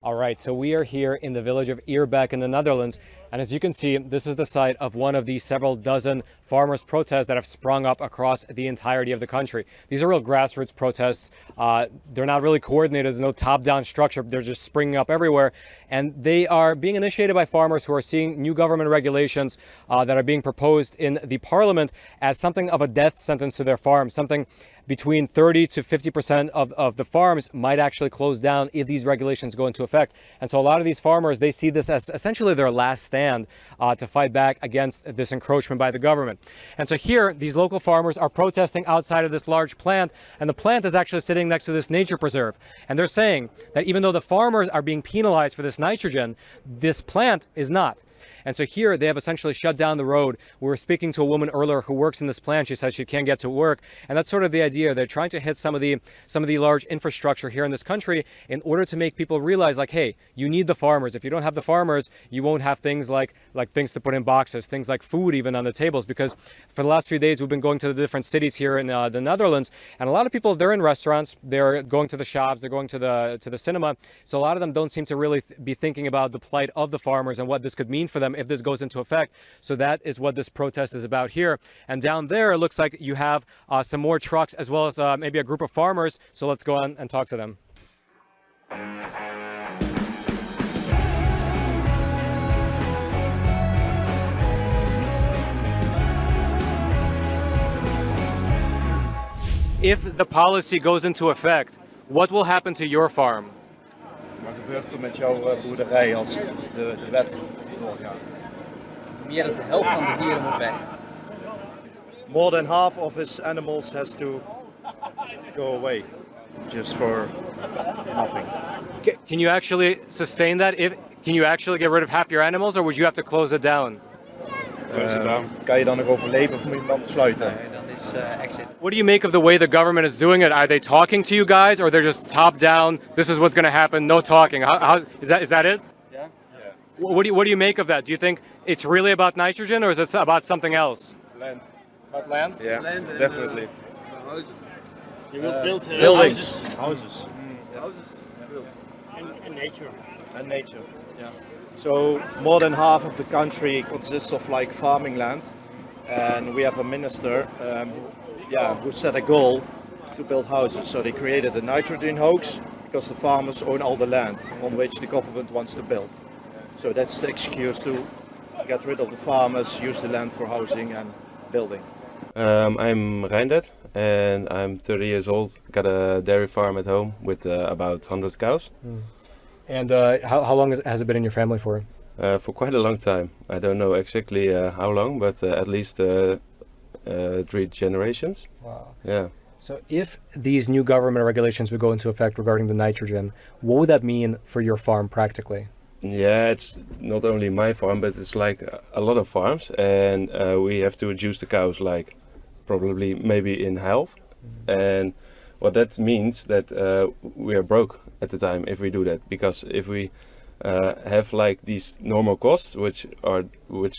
All right, so we are here in the village of Eerbeek in the Netherlands. And as you can see, this is the site of one of the several dozen farmers' protests that have sprung up across the entirety of the country. These are real grassroots protests. They're not really coordinated. There's no top-down structure. They're just springing up everywhere. And they are being initiated by farmers who are seeing new government regulations that are being proposed in the parliament as something of a death sentence to their farms, something between 30 to 50% of the farms might actually close down if these regulations go into effect. And so a lot of these farmers, they see this as essentially their last stand to fight back against this encroachment by the government. And so here, these local farmers are protesting outside of this large plant, and the plant is actually sitting next to this nature preserve. And they're saying that even though the farmers are being penalized for this nitrogen, this plant is not. And so here they have essentially shut down the road. We were speaking to a woman earlier who works in this plant. She says she can't get to work. And that's sort of the idea. They're trying to hit some of the large infrastructure here in this country in order to make people realize, like, hey, you need the farmers. If you don't have the farmers, you won't have things like things to put in boxes, things like food even on the tables. Because for the last few days, we've been going to the different cities here in the Netherlands. And a lot of people, they're in restaurants, they're going to the shops, they're going to the cinema. So a lot of them don't seem to really be thinking about the plight of the farmers and what this could mean for them if this goes into effect. So that is what this protest is about here. And down there, it looks like you have some more trucks as well as maybe a group of farmers. So let's go on and talk to them. If the policy goes into effect, what will happen to your farm? Wat gebeurt er met jouw boerderij als de wet doorgaat? Meer dan de helft van de dieren moet weg. More than half of his animals has to go away, just for nothing. Can you actually sustain that? Can you actually get rid of half your animals, or would you have to close it down? Kan je dan nog overleven of moet je hem dan sluiten? Dan is exit. What do you make of the way the government is doing it? Are they talking to you guys, or they're just top down? This is what's going to happen. No talking. How is that it? Yeah. What do you make of that? Do you think it's really about nitrogen, or is it about something else? Land. About land? Yeah, Land and, definitely. Houses. You will build Buildings. Houses. Houses. and nature. And nature. Yeah. So more than half of the country consists of like farming land, and we have a minister who set a goal to build houses. So they created a nitrogen hoax because the farmers own all the land on which the government wants to build. So that's the excuse to get rid of the farmers, use the land for housing and building. I'm Reindert and I'm 30 years old. Got a dairy farm at home with about 100 cows. And how long has it been in your family for? For quite a long time. I don't know exactly how long, but at least 3 generations. Wow. Yeah. So if these new government regulations would go into effect regarding the nitrogen, what would that mean for your farm practically? Yeah, it's not only my farm, but it's like a lot of farms, and we have to reduce the cows like probably maybe in half. And what that means that we are broke at the time if we do that, because if we have like these normal costs, which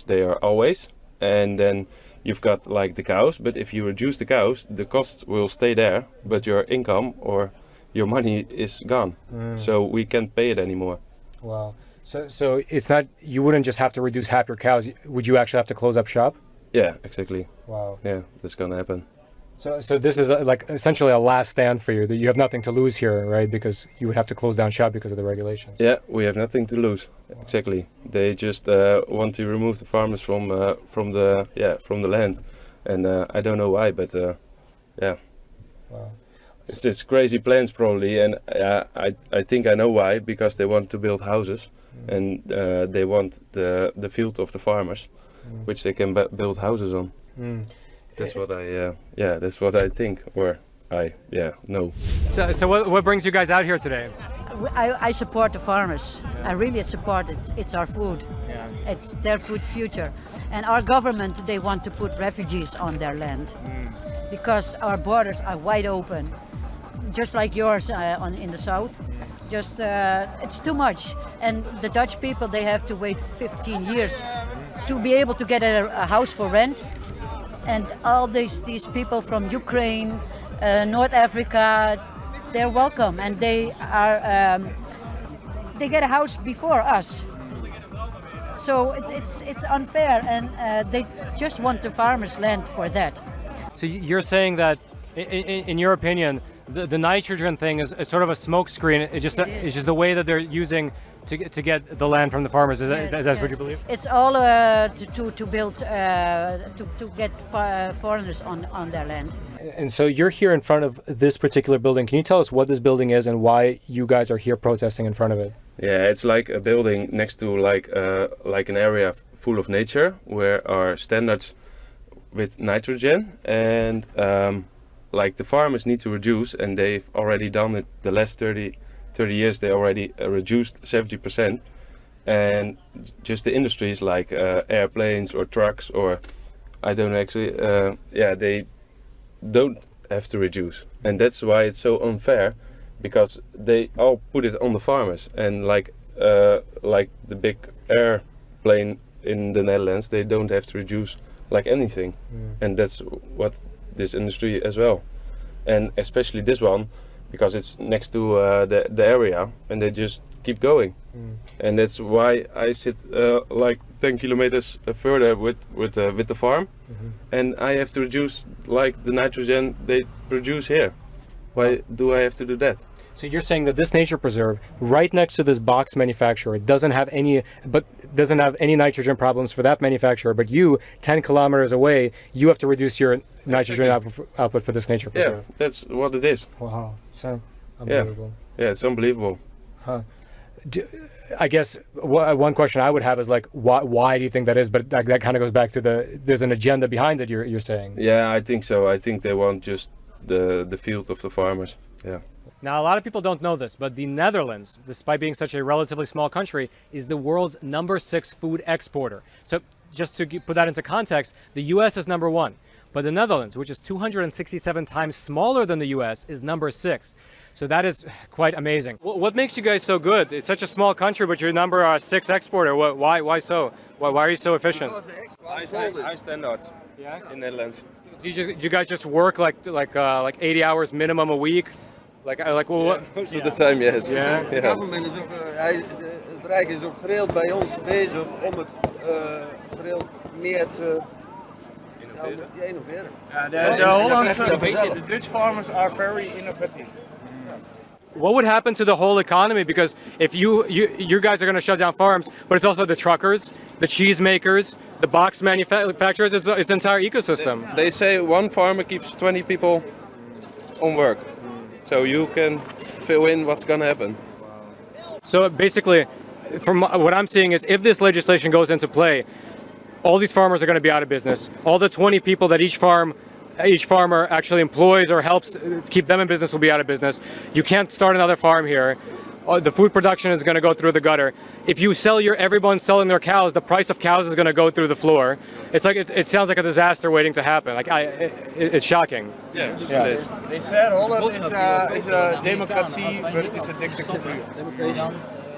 they are always, and then you've got like the cows, but if you reduce the cows, the costs will stay there, but your income or your money is gone. So we can't pay it anymore. Wow. So it's not, you wouldn't just have to reduce half your cows. Would you actually have to close up shop? Yeah, exactly. Wow. Yeah, that's gonna happen. So this is like essentially a last stand for you, that you have nothing to lose here, right? Because you would have to close down shop because of the regulations. Yeah, we have nothing to lose. Exactly. They just want to remove the farmers from the land, and I don't know why, but yeah. Wow. It's crazy plans probably, and I think I know why, because they want to build houses, and they want the field of the farmers, which they can build houses on. That's what that's what I think, or I know. So what brings you guys out here today? I support the farmers. I really support it. It's our food. Yeah. It's their food future. And our government, they want to put refugees on their land because our borders are wide open, just like yours in the south. Just it's too much. And the Dutch people, they have to wait 15 years to be able to get a house for rent. And all these people from Ukraine, North Africa, they're welcome, and they they get a house before us. So it's unfair, and they just want the farmers' land for that. So you're saying that, in your opinion, the nitrogen thing is sort of a smokescreen. It's just the way that they're using to get the land from the farmers. That's what you believe? It's all to build to get foreigners on their land. And so you're here in front of this particular building. Can you tell us what this building is and why you guys are here protesting in front of it? Yeah, it's like a building next to like an area full of nature where our standards with nitrogen and like the farmers need to reduce, and they've already done it the last 30 years. They already reduced 70%, and just the industries like airplanes or trucks or I don't know actually they don't have to reduce, and that's why it's so unfair, because they all put it on the farmers. And like the big airplane in the Netherlands, they don't have to reduce like anything. And that's what this industry as well, and especially this one, because it's next to the area, and they just keep going. And that's why I sit like 10 kilometers further with the farm, and I have to reduce like the nitrogen they produce here. Why do I have to do that? So you're saying that this nature preserve, right next to this box manufacturer, doesn't have any nitrogen problems for that manufacturer, but you, 10 kilometers away, you have to reduce your nitrogen output for this nature preserve. Yeah, that's what it is. Wow, so unbelievable. Yeah, it's unbelievable. Huh. I guess one question I would have is like, why do you think that is? But that kind of goes back to there's an agenda behind it. You're saying. Yeah, I think so. I think they want just the field of the farmers. Yeah. Now, a lot of people don't know this, but the Netherlands, despite being such a relatively small country, is the world's #6 food exporter. So just to put that into context, the US is #1, but the Netherlands, which is 267 times smaller than the US, is #6. So that is quite amazing. What makes you guys so good? It's such a small country, but you're #6 exporter. Why so? Why are you so efficient? High standards. Yeah. In Netherlands. Do you guys just work like 80 hours minimum a week? Most of the time, yes. Yeah. De government is ook, het Rijk is ook gereeld bij ons bezig om het gereeld meer te innoveren. The Hollandse, the Dutch farmers are very innovative. What would happen to the whole economy? Because if you guys are going to shut down farms, but it's also the truckers, the cheese makers, the box manufacturers, it's the entire ecosystem. They say one farmer keeps 20 people on work. So you can fill in what's going to happen. So basically, from what I'm seeing is if this legislation goes into play, all these farmers are going to be out of business. All the 20 people that each farmer actually employs or helps keep them in business will be out of business. You can't start another farm here. The food production is going to go through the gutter. If you everyone's selling their cows, the price of cows is going to go through the floor. It's like it sounds like a disaster waiting to happen. It's shocking. Yes, Yeah. it is. They said Holland is a democracy, but it is a dictatorship.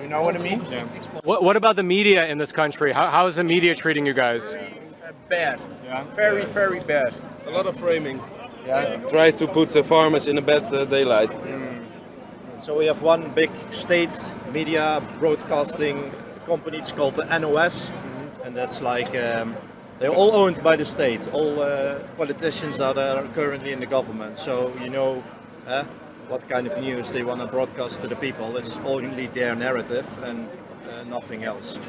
You know what I mean? Yeah. What about the media in this country? How is the media treating you guys? Bad. Yeah. Very, very bad. A lot of framing. Yeah. Try to put the farmers in a bad daylight. So we have one big state media broadcasting company. It's called the NOS, and that's like they're all owned by the state. All politicians that are currently in the government. So you know what kind of news they want to broadcast to the people. It's only their narrative and nothing else.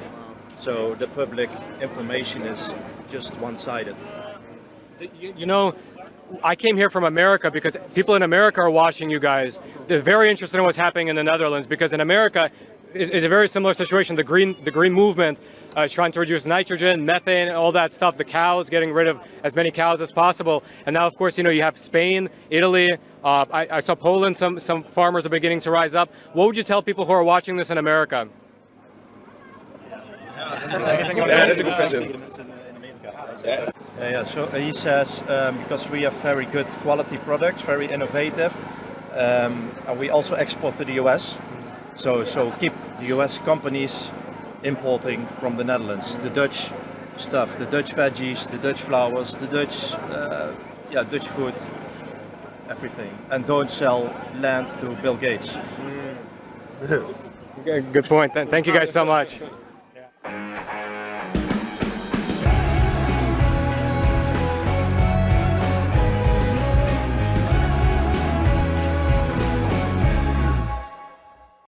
So the public information is just one-sided. So, you know, I came here from America because people in America are watching you guys. They're very interested in what's happening in the Netherlands, because in America it's a very similar situation. The green movement is trying to reduce nitrogen, methane, all that stuff. The cows, getting rid of as many cows as possible. And now, of course, you know, you have Spain, Italy. I saw Poland. Some farmers are beginning to rise up. What would you tell people who are watching this in America? That's a good question. So he says because we have very good quality products, very innovative, and we also export to the US. So keep the US companies importing from the Netherlands, the Dutch stuff, the Dutch veggies, the Dutch flowers, the Dutch, Dutch food, everything, and don't sell land to Bill Gates. Good point. Thank you guys so much. Yeah.